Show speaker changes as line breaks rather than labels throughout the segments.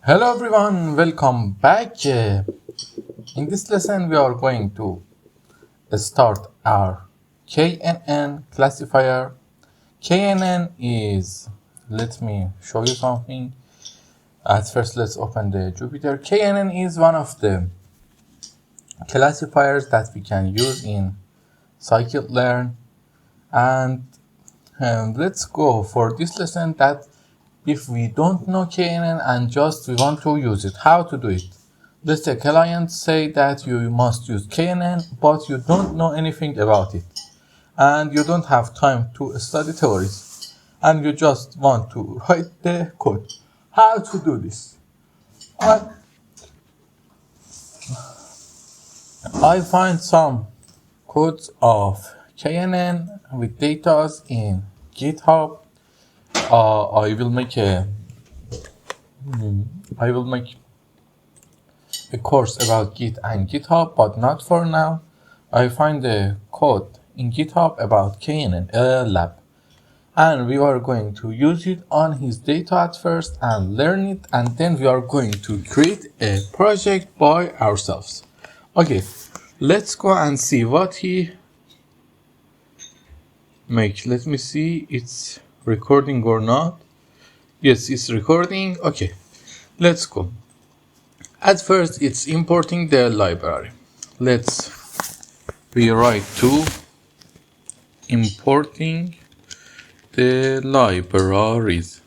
Hello everyone, welcome back. In this lesson we are going to start our KNN classifier. KNN is, let me show you something. At first let's open the Jupyter. KNN is one of the classifiers that we can use in scikit-learn, and let's go for this lesson that if we don't know KNN and just we want to use it, how to do it. Let's say client say that you must use KNN, but you don't know anything about it and you don't have time to study theories and you just want to write the code. How to do this? I find some codes of KNN with data in GitHub. I will make a course about Git and GitHub, but not for now. I find the code in GitHub about KNN lab, and we are going to use it on his data at first and learn it, and then we are going to create a project by ourselves. Okay, let's go and see what he makes. Let me see, it's recording or not. Yes, it's recording. Okay, let's go. At first, it's importing the library. Let's rewrite to importing the libraries.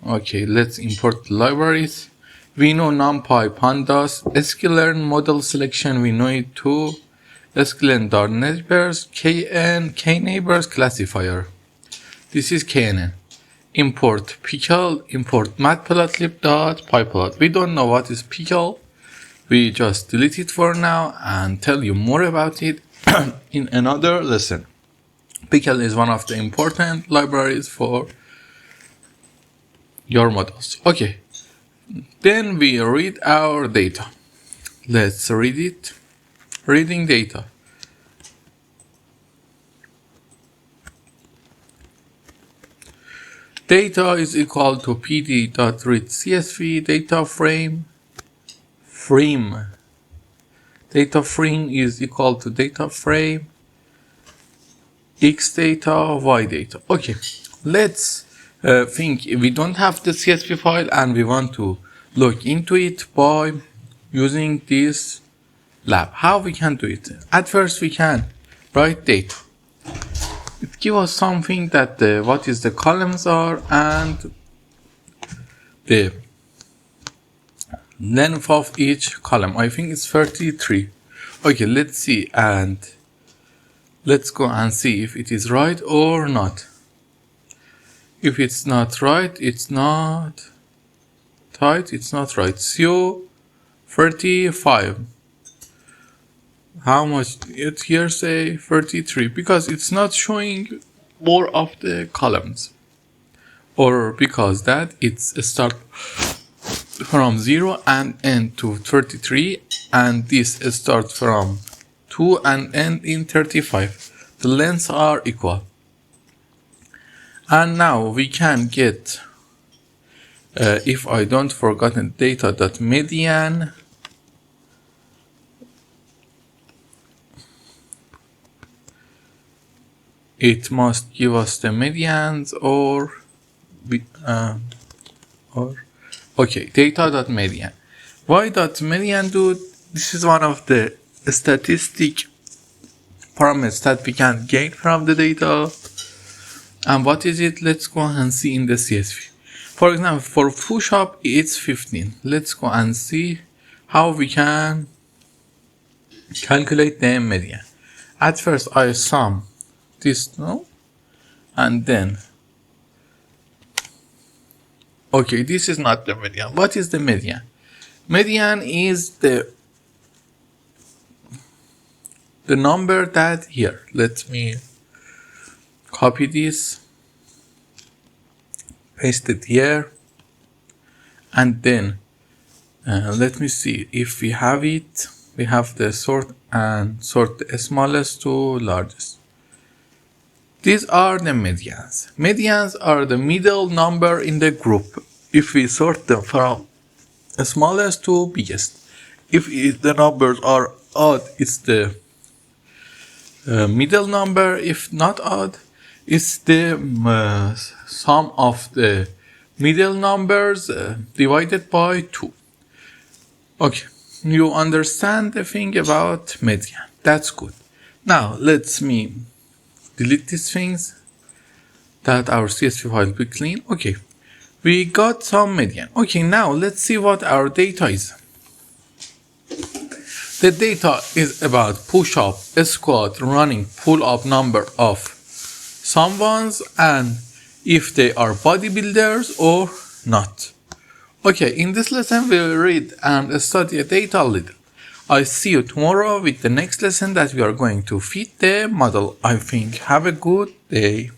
Okay, let's import the libraries. We know NumPy, Pandas, scikit-learn model selection. We know it too. scikit-learn neighbors, kneighbors classifier. This is KNN. Import pickle, import matplotlib.pyplot. We don't know what is pickle. We just delete it for now and tell you more about it in another lesson. Pickle is one of the important libraries for your models. Okay, then we read our data. Let's read it. Reading data. Data is equal to pd.read_csv data frame. Data frame is equal to data frame x data y data. Okay, let's think we don't have the CSV file and we want to look into it by using this lab. How we can do it? At first we can write data. It gives us something that what is the columns are and the length of each column. I think it's 33. Okay, let's see, and let's go and see if it is right or not. If it's not right, it's not right. It's not right. So 35. How much it here say 33 because it's not showing more of the columns, or because that it's start from 0 and end to 33 and this starts from 2 and end in 35. The lengths are equal. And now we can get if I don't forgotten data.median. It must give us the medians okay, data.median. Why.median, dude? This is one of the statistic parameters that we can gain from the data. And what is it? Let's go and see in the CSV. For example, for push-up, it's 15. Let's go and see how we can calculate the median. At first, I sum this no, and then okay, this is not the median. What is the median? Median is the number that here. Let me copy this, paste it here, and then let me see if we have it. We have the sort and sort the smallest to largest. These are the medians. Medians are the middle number in the group. if we sort them from smallest to biggest. If the numbers are odd, it's the middle number. If not odd, it's the sum of the middle numbers divided by 2. Okay, you understand the thing about median. That's good. Now let me delete these things that our CSV file will be clean. Okay, we got some median. Okay, now let's see what our data is. The data is about push-up, squat, running, pull-up number of someone's and if they are bodybuilders or not. Okay, in this lesson we'll read and study data a little. I see you tomorrow with the next lesson that we are going to fit the model. I think have a good day.